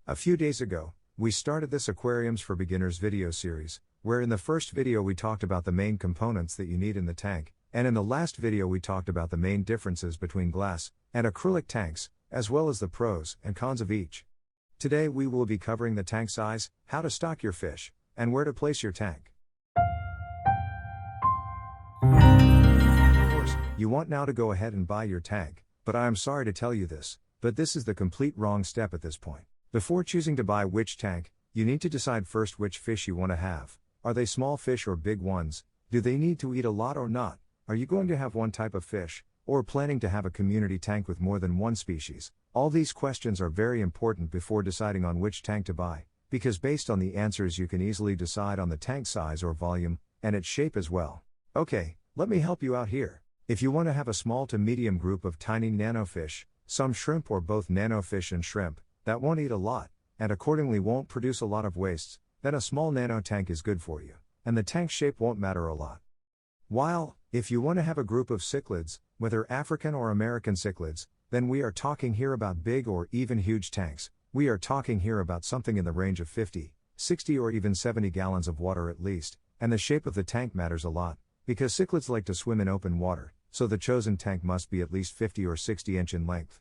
A few days ago, we started this Aquariums for Beginners video series, where in the first video we talked about the main components that you need in the tank, and in the last video we talked about the main differences between glass and acrylic tanks, as well as the pros and cons of each. Today we will be covering the tank size, how to stock your fish, and where to place your tank. Of course, you want now to go ahead and buy your tank, but I am sorry to tell you this, but this is the complete wrong step at this point. Before choosing to buy which tank, you need to decide first which fish you want to have. Are they small fish or big ones? Do they need to eat a lot or not? Are you going to have one type of fish, or planning to have a community tank with more than one species? All these questions are very important before deciding on which tank to buy, because based on the answers you can easily decide on the tank size or volume, and its shape as well. Okay, let me help you out here. If you want to have a small to medium group of tiny nanofish, some shrimp or both nanofish and shrimp, that won't eat a lot, and accordingly won't produce a lot of wastes, then a small nano tank is good for you, and the tank shape won't matter a lot. While, if you want to have a group of cichlids, whether African or American cichlids, then we are talking here about big or even huge tanks. We are talking here about something in the range of 50, 60 or even 70 gallons of water at least, and the shape of the tank matters a lot, because cichlids like to swim in open water, so the chosen tank must be at least 50 or 60 inch in length.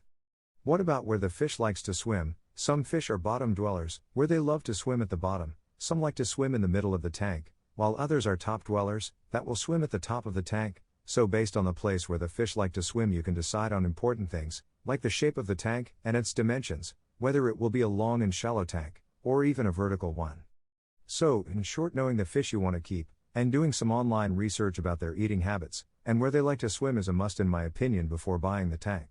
What about where the fish likes to swim? Some fish are bottom dwellers, where they love to swim at the bottom. Some like to swim in the middle of the tank, while others are top dwellers, that will swim at the top of the tank. So based on the place where the fish like to swim, you can decide on important things, like the shape of the tank and its dimensions, whether it will be a long and shallow tank, or even a vertical one. So, in short, knowing the fish you want to keep, and doing some online research about their eating habits, and where they like to swim is a must in my opinion before buying the tank.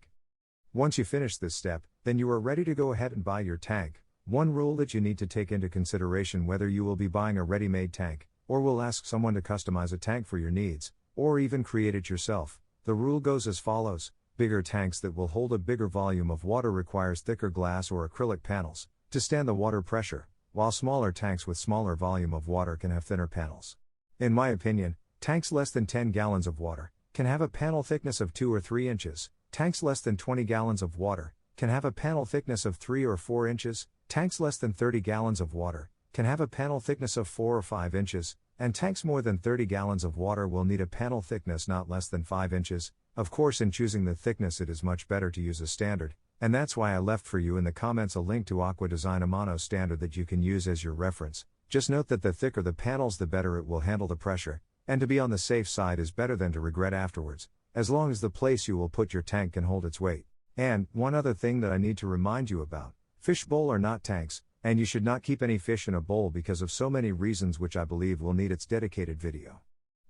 Once you finish this step, then you are ready to go ahead and buy your tank. One rule that you need to take into consideration whether you will be buying a ready-made tank, or will ask someone to customize a tank for your needs, or even create it yourself. The rule goes as follows: bigger tanks that will hold a bigger volume of water requires thicker glass or acrylic panels to stand the water pressure, while smaller tanks with smaller volume of water can have thinner panels. In my opinion, tanks less than 10 gallons of water can have a panel thickness of 2 or 3 inches. Tanks less than 20 gallons of water can have a panel thickness of 3 or 4 inches. Tanks less than 30 gallons of water can have a panel thickness of 4 or 5 inches, and tanks more than 30 gallons of water will need a panel thickness not less than 5 inches. Of course, in choosing the thickness it is much better to use a standard, and that's why I left for you in the comments a link to Aqua Design Amano standard that you can use as your reference. Just note that the thicker the panels the better it will handle the pressure, and to be on the safe side is better than to regret afterwards, as long as the place you will put your tank can hold its weight. And, one other thing that I need to remind you about, fish bowl are not tanks, and you should not keep any fish in a bowl because of so many reasons which I believe will need its dedicated video.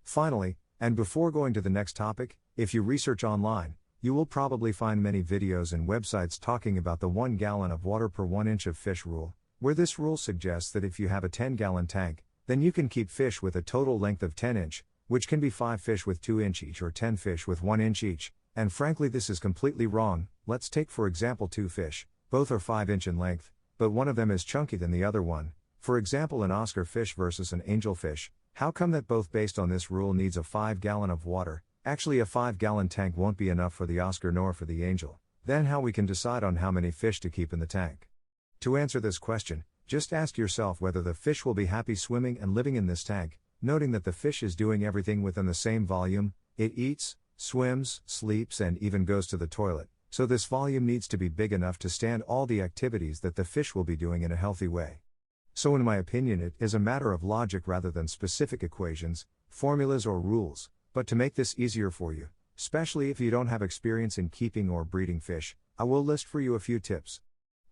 Finally, and before going to the next topic, if you research online, you will probably find many videos and websites talking about the 1 gallon of water per 1 inch of fish rule, where this rule suggests that if you have a 10-gallon tank, then you can keep fish with a total length of 10 inch, which can be 5 fish with 2 inch each or 10 fish with 1 inch each, and frankly this is completely wrong. Let's take for example 2 fish, both are 5 inch in length, but one of them is chunky than the other one, for example an Oscar fish versus an angelfish. How come that both based on this rule needs a 5 gallon of water? Actually a 5-gallon tank won't be enough for the Oscar nor for the angel. Then how we can decide on how many fish to keep in the tank? To answer this question, just ask yourself whether the fish will be happy swimming and living in this tank, noting that the fish is doing everything within the same volume. It eats, swims, sleeps and even goes to the toilet, so this volume needs to be big enough to stand all the activities that the fish will be doing in a healthy way. So in my opinion it is a matter of logic rather than specific equations, formulas or rules, but to make this easier for you, especially if you don't have experience in keeping or breeding fish, I will list for you a few tips.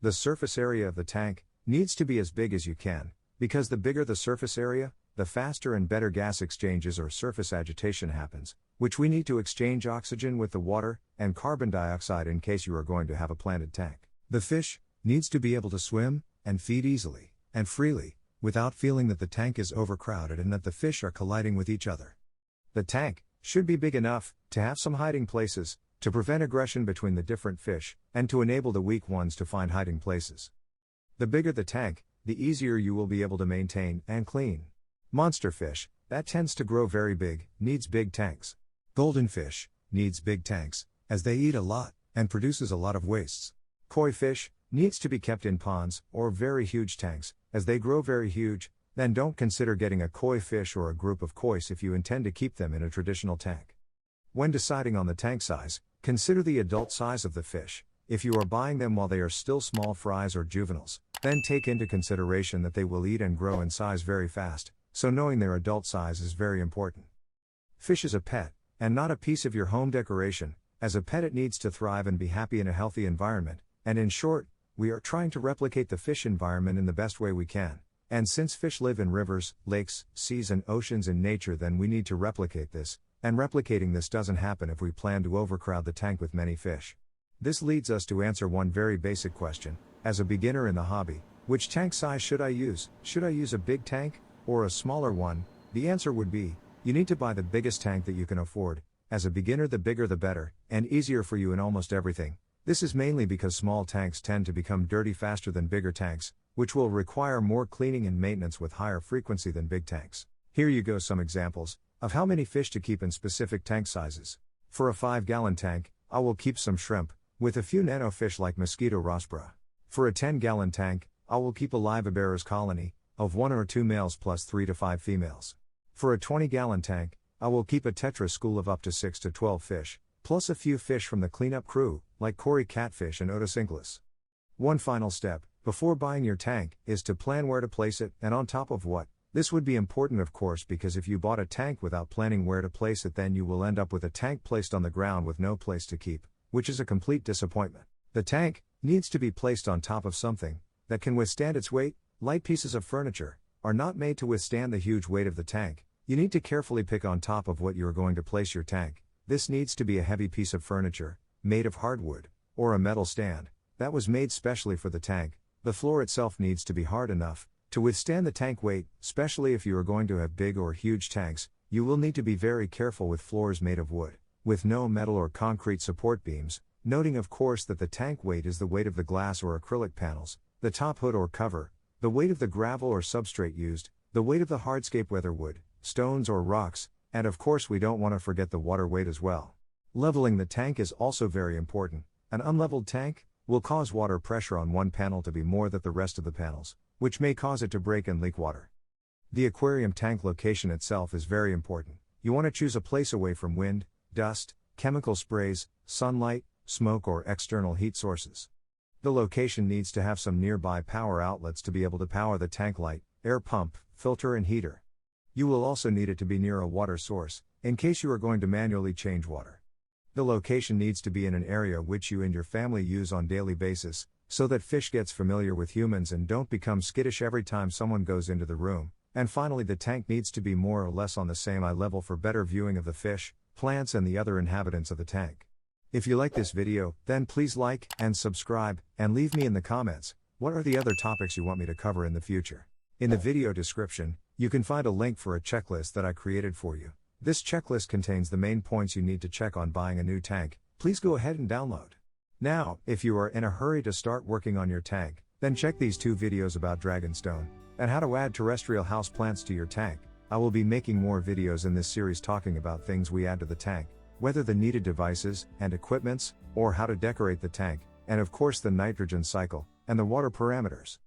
The surface area of the tank needs to be as big as you can, because the bigger the surface area, the faster and better gas exchanges or surface agitation happens, which we need to exchange oxygen with the water, and carbon dioxide in case you are going to have a planted tank. The fish needs to be able to swim, and feed easily, and freely, without feeling that the tank is overcrowded and that the fish are colliding with each other. The tank should be big enough to have some hiding places, to prevent aggression between the different fish, and to enable the weak ones to find hiding places. The bigger the tank, the easier you will be able to maintain and clean. Monster fish, that tends to grow very big, needs big tanks. Golden fish, needs big tanks, as they eat a lot, and produces a lot of wastes. Koi fish, needs to be kept in ponds, or very huge tanks. As they grow very huge, then don't consider getting a koi fish or a group of kois if you intend to keep them in a traditional tank. When deciding on the tank size, consider the adult size of the fish. If you are buying them while they are still small fries or juveniles, then take into consideration that they will eat and grow in size very fast, so knowing their adult size is very important. Fish is a pet, and not a piece of your home decoration. As a pet it needs to thrive and be happy in a healthy environment, and in short, we are trying to replicate the fish environment in the best way we can. And since fish live in rivers, lakes, seas and oceans in nature, then we need to replicate this, and replicating this doesn't happen if we plan to overcrowd the tank with many fish. This leads us to answer one very basic question. As a beginner in the hobby, which tank size should I use? Should I use a big tank, or a smaller one? The answer would be, you need to buy the biggest tank that you can afford. As a beginner, the bigger the better, and easier for you in almost everything. This is mainly because small tanks tend to become dirty faster than bigger tanks, which will require more cleaning and maintenance with higher frequency than big tanks. Here you go, some examples of how many fish to keep in specific tank sizes. For a 5-gallon tank, I will keep some shrimp, with a few nano fish like mosquito rospra. For a 10-gallon tank, I will keep a livebearers colony, of 1 or 2 males plus 3 to 5 females. For a 20-gallon tank, I will keep a tetra school of up to 6 to 12 fish, plus a few fish from the cleanup crew, like cory catfish and otocinclus. One final step, before buying your tank, is to plan where to place it, and on top of what. This would be important of course, because if you bought a tank without planning where to place it, then you will end up with a tank placed on the ground with no place to keep, which is a complete disappointment. The tank needs to be placed on top of something that can withstand its weight. Light pieces of furniture are not made to withstand the huge weight of the tank. You need to carefully pick on top of what you are going to place your tank. This needs to be a heavy piece of furniture, made of hardwood, or a metal stand that was made specially for the tank. The floor itself needs to be hard enough to withstand the tank weight. Especially if you are going to have big or huge tanks, you will need to be very careful with floors made of wood, with no metal or concrete support beams, noting of course that the tank weight is the weight of the glass or acrylic panels, the top hood or cover, the weight of the gravel or substrate used, the weight of the hardscape whether wood, stones or rocks, and of course we don't want to forget the water weight as well. Leveling the tank is also very important. An unleveled tank will cause water pressure on one panel to be more than the rest of the panels, which may cause it to break and leak water. The aquarium tank location itself is very important. You want to choose a place away from wind, dust, chemical sprays, sunlight, smoke or external heat sources. The location needs to have some nearby power outlets to be able to power the tank light, air pump, filter and heater. You will also need it to be near a water source, in case you are going to manually change water. The location needs to be in an area which you and your family use on daily basis, so that fish gets familiar with humans and don't become skittish every time someone goes into the room. And finally, the tank needs to be more or less on the same eye level for better viewing of the fish, plants and the other inhabitants of the tank. If you like this video, then please like and subscribe, and leave me in the comments, what are the other topics you want me to cover in the future. In the video description, you can find a link for a checklist that I created for you. This checklist contains the main points you need to check on buying a new tank. Please go ahead and download. Now, if you are in a hurry to start working on your tank, then check these 2 videos about dragonstone, and how to add terrestrial house plants to your tank. I will be making more videos in this series talking about things we add to the tank, whether the needed devices and equipments, or how to decorate the tank, and of course the nitrogen cycle, and the water parameters.